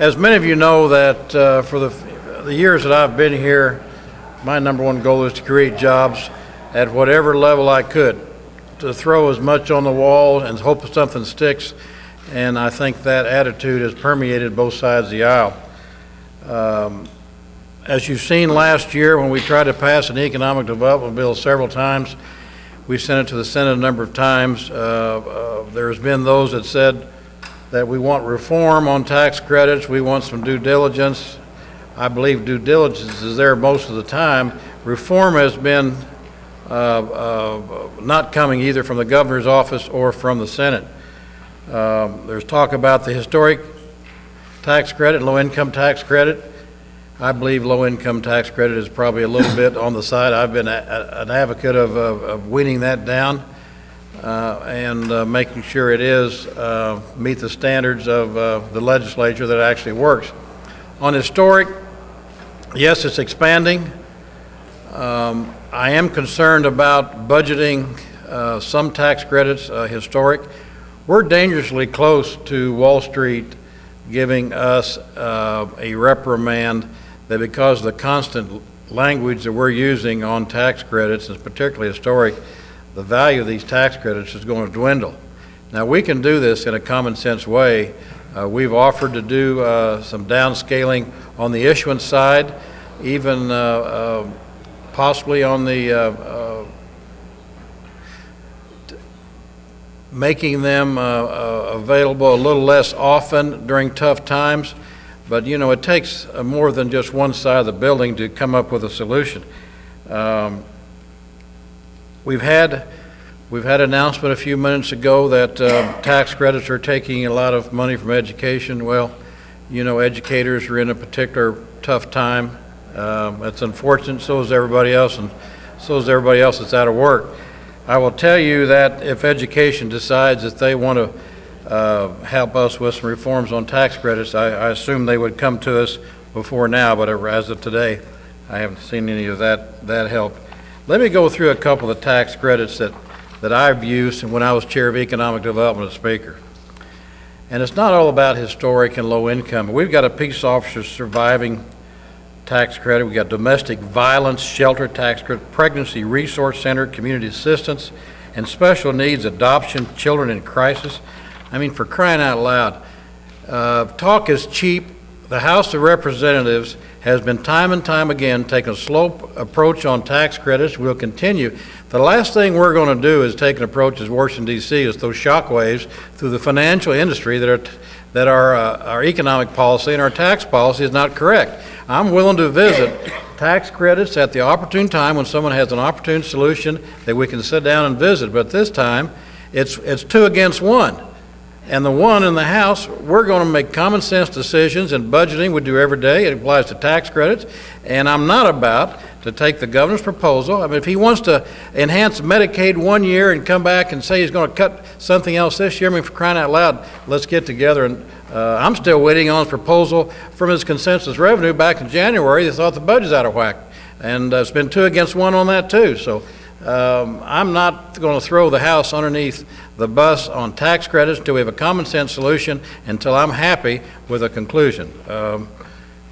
As many of you know that for the years that I've been here, my number one goal is to create jobs at whatever level I could, to throw as much on the wall and hope something sticks. And I think that attitude has permeated both sides of the aisle. As you've seen last year when we tried to pass an economic development bill several times, we sent it to the Senate a number of times. There's been those that said that we want reform on tax credits, we want some due diligence. I believe due diligence is there most of the time. Reform has been not coming either from the governor's office or from the Senate. There's talk about the historic tax credit, low-income tax credit. I believe low-income tax credit is probably a little bit on the side. I've been an advocate of weaning that down and making sure it is meet the standards of the legislature that actually works. On historic, yes, it's expanding. I am concerned about budgeting some tax credits, historic. We're dangerously close to Wall Street giving us a reprimand that because of the constant language that we're using on tax credits, and particularly historic, the value of these tax credits is going to dwindle. Now, we can do this in a common sense way. We've offered to do some downscaling on the issuance side, even possibly on the making them available a little less often during tough times. But you know, it takes more than just one side of the building to come up with a solution. We've had an announcement a few minutes ago that tax credits are taking a lot of money from education. Well, you know, educators are in a particular tough time. That's unfortunate. So is everybody else, and so is everybody else that's out of work. I will tell you that if education decides that they want to help us with some reforms on tax credits, I assume they would come to us before now, but as of today, I haven't seen any of that help. Let me go through a couple of the tax credits that I've used when I was chair of economic development as speaker. And it's not all about historic and low income. We've got a peace officer surviving tax credit. We've got domestic violence shelter tax credit, pregnancy resource center, community assistance, and special needs adoption, children in crisis. I mean, for crying out loud, talk is cheap. The House of Representatives has been time and time again taking a slow approach on tax credits. We'll continue. The last thing we're going to do is take an approach as Washington, D.C., is those shockwaves through the financial industry that our economic policy and our tax policy is not correct. I'm willing to visit tax credits at the opportune time when someone has an opportune solution that we can sit down and visit. But this time, it's 2 against 1. And the one in the House, we're going to make common sense decisions, and budgeting we do every day. It applies to tax credits. And I'm not about to take the governor's proposal. I mean, if he wants to enhance Medicaid 1 year and come back and say he's going to cut something else this year, I mean, for crying out loud, let's get together. And I'm still waiting on his proposal from his consensus revenue back in January. They thought the budget's out of whack. And it's been 2 against 1 on that too. So I'm not going to throw the House underneath the bus on tax credits until we have a common sense solution, until I'm happy with a conclusion.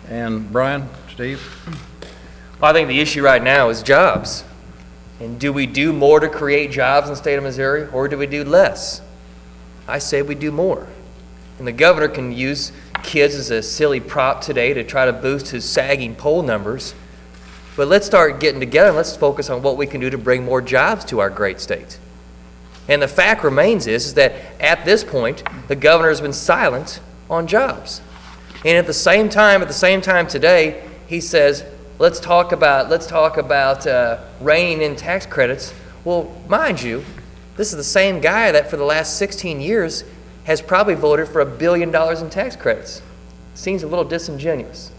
And Brian, Steve? Well, I think the issue right now is jobs. And do we do more to create jobs in the state of Missouri, or do we do less? I say we do more. And the governor can use kids as a silly prop today to try to boost his sagging poll numbers. But let's start getting together and let's focus on what we can do to bring more jobs to our great state. And the fact remains is that at this point, the governor has been silent on jobs. And at the same time today, he says, let's talk about reining in tax credits. Well, mind you, this is the same guy that for the last 16 years has probably voted for $1 billion in tax credits. Seems a little disingenuous.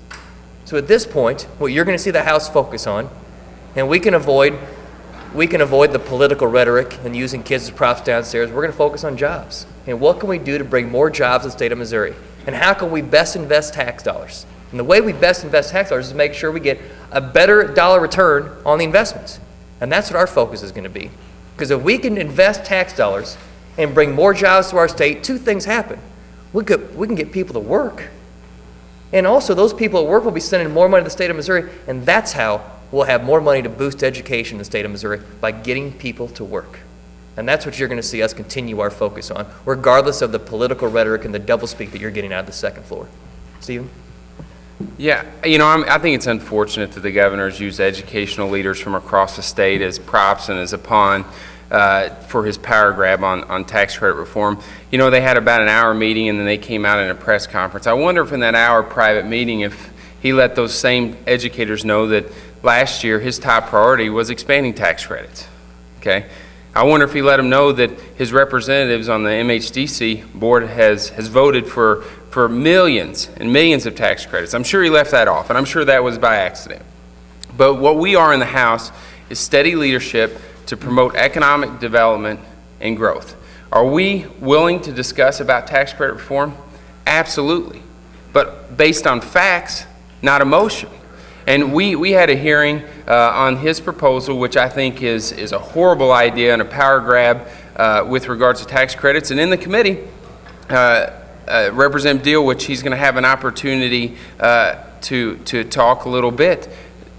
So at this point, what you're going to see the House focus on, and we can avoid the political rhetoric and using kids as props downstairs. We're going to focus on jobs. And what can we do to bring more jobs to the state of Missouri? And how can we best invest tax dollars? And the way we best invest tax dollars is to make sure we get a better dollar return on the investments. And that's what our focus is going to be. Because if we can invest tax dollars and bring more jobs to our state, 2 things happen. We can get people to work, And also, those people at work will be sending more money to the state of Missouri, and that's how we'll have more money to boost education in the state of Missouri, by getting people to work. And that's what you're going to see us continue our focus on, regardless of the political rhetoric and the doublespeak that you're getting out of the second floor. Stephen? Yeah, I think it's unfortunate that the governor's used educational leaders from across the state as props and as a pawn for his power grab on tax credit reform. They had about an hour meeting and then they came out in a press conference. I wonder if in that hour private meeting, if he let those same educators know that last year his top priority was expanding tax credits. Okay? I wonder if he let them know that his representatives on the MHDC board has voted for millions and millions of tax credits. I'm sure he left that off, and I'm sure that was by accident. But what we are in the House is steady leadership to promote economic development and growth. Are we willing to discuss about tax credit reform? Absolutely. But based on facts, not emotion. And we had a hearing on his proposal, which I think is a horrible idea and a power grab with regards to tax credits. And in the committee, Representative Deal, which he's going to have an opportunity to talk a little bit,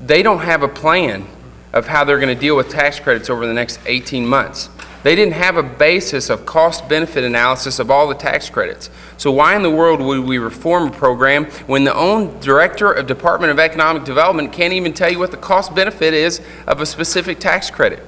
they don't have a plan of how they're going to deal with tax credits over the next 18 months. They didn't have a basis of cost-benefit analysis of all the tax credits. So why in the world would we reform a program when the own director of Department of Economic Development can't even tell you what the cost-benefit is of a specific tax credit?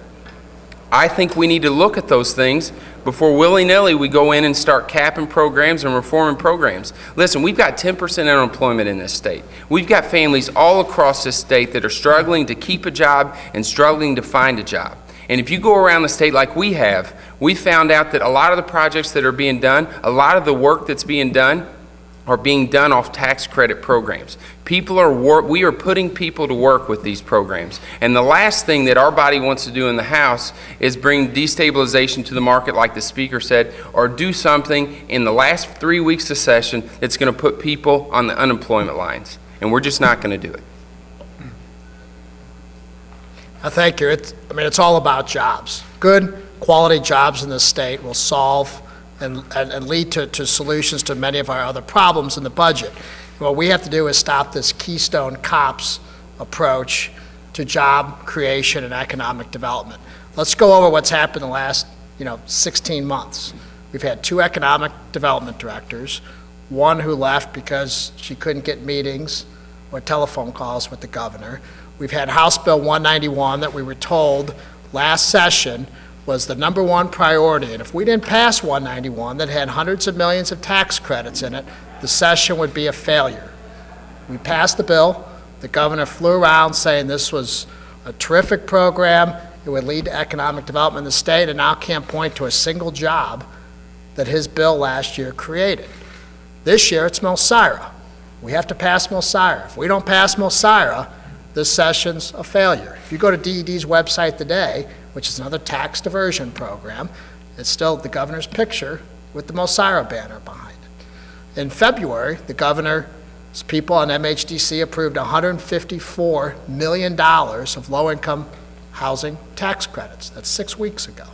I think we need to look at those things before willy-nilly we go in and start capping programs and reforming programs. Listen, we've got 10% unemployment in this state. We've got families all across this state that are struggling to keep a job and struggling to find a job. And if you go around the state like we have, we found out that a lot of the projects that are being done, a lot of the work that's being done, are being done off tax credit programs. We are putting people to work with these programs. And the last thing that our body wants to do in the House is bring destabilization to the market, like the Speaker said, or do something in the last 3 weeks of session that's going to put people on the unemployment lines. And we're just not going to do it. Thank you. It's all about jobs. Good quality jobs in this state will solve and lead to solutions to many of our other problems in the budget. What we have to do is stop this Keystone Cops approach to job creation and economic development. Let's go over what's happened in the last 16 months. We've had 2 economic development directors, one who left because she couldn't get meetings or telephone calls with the governor. We've had House Bill 191 that we were told last session was the #1 priority. And if we didn't pass 191 that had hundreds of millions of tax credits in it, the session would be a failure. We passed the bill. The governor flew around saying this was a terrific program. It would lead to economic development in the state, and now can't point to a single job that his bill last year created. This year, it's Mosira. We have to pass Mosira. If we don't pass Mosira, this session's a failure. If you go to DED's website today, which is another tax diversion program, it's still the governor's picture with the Mosira banner behind it. In February, the governor's people on MHDC approved $154 million of low-income housing tax credits. That's 6 weeks ago.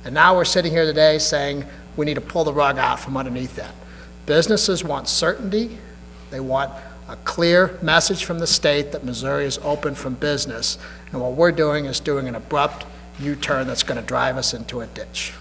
And now we're sitting here today saying we need to pull the rug out from underneath that. Businesses want certainty. They want a clear message from the state that Missouri is open from business. And what we're doing is doing an abrupt U-turn that's going to drive us into a ditch.